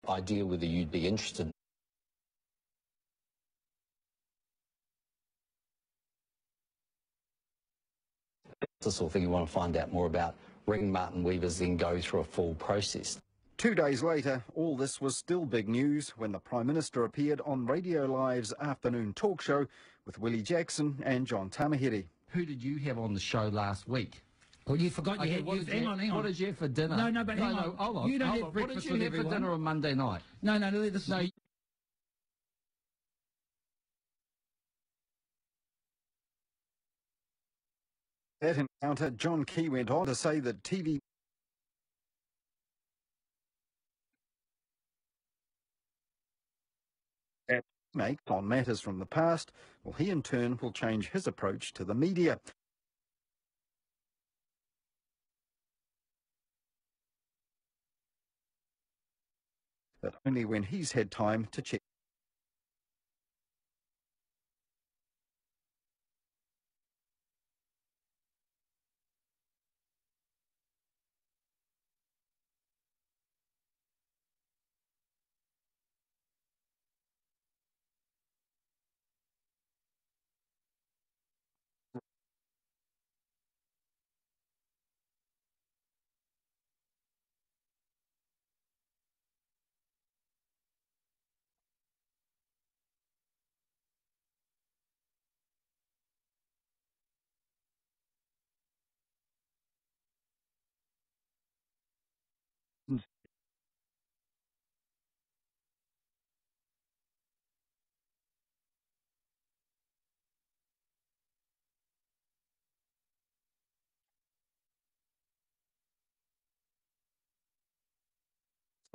idea whether you'd be interested. The sort of thing you want to find out more about. Ring Martin Weavers, then go through a full process. 2 days later, all this was still big news when the Prime Minister appeared on Radio Live's afternoon talk show with Willie Jackson and John Tamahiri. Who did you have on the show last week? Well, you forgot you had... Hang on. What did you have for dinner? No, but hang on. Hold on. You don't have What breakfast did you have with for dinner on Monday night? No, this is... That encounter, John Key went on to say that TV make on matters from the past, well, he in turn will change his approach to the media. But only when he's had time to check.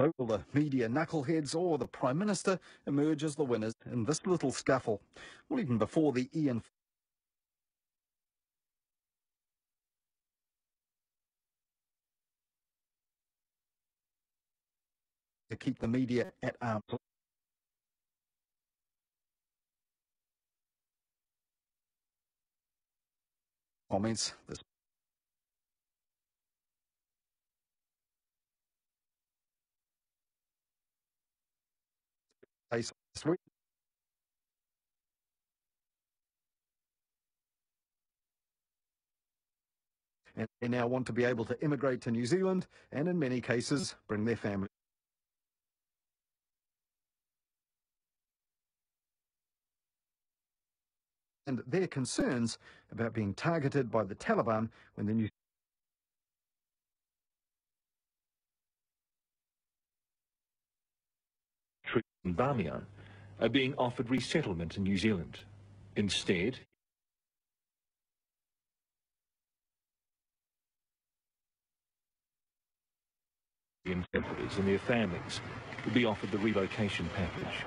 So will the media knuckleheads or the Prime Minister emerge as the winners in this little scuffle? Well, even before the Ian to keep the media at arm's length. Comments this case last week. And they now want to be able to immigrate to New Zealand and in many cases bring their family. And their concerns about being targeted by the Taliban when the New in Bamiyan are being offered resettlement in New Zealand. Instead, temporaries and their families will be offered the relocation package.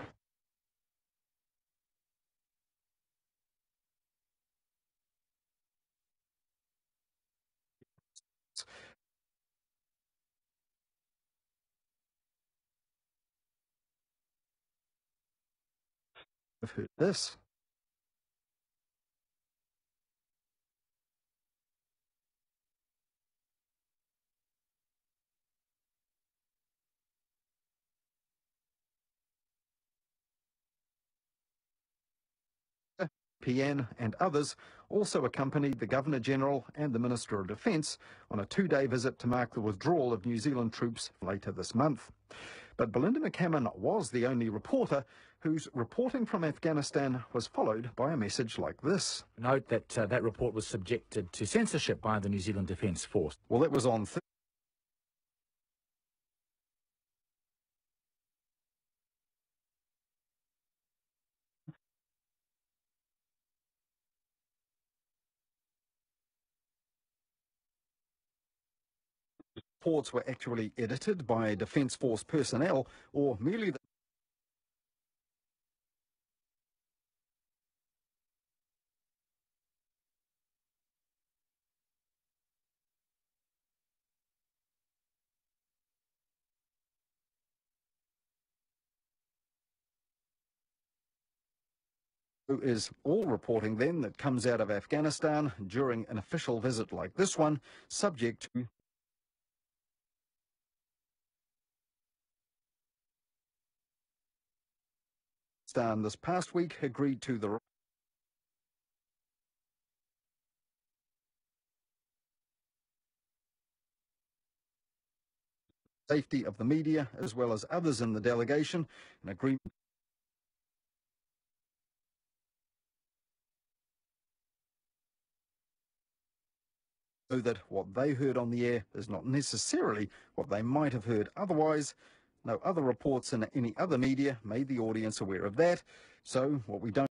I've heard this. PN and others also accompanied the Governor-General and the Minister of Defence on a 2-day visit to mark the withdrawal of New Zealand troops later this month. But Belinda McCammon was the only reporter whose reporting from Afghanistan was followed by a message like this. Note that that report was subjected to censorship by the New Zealand Defence Force. Well, that was on reports were actually edited by Defence Force personnel or merely the who is all reporting then that comes out of Afghanistan during an official visit like this one, subject to this past week agreed to the safety of the media as well as others in the delegation, an agreement so that what they heard on the air is not necessarily what they might have heard otherwise. No other reports in any other media made the audience aware of that. So what we don't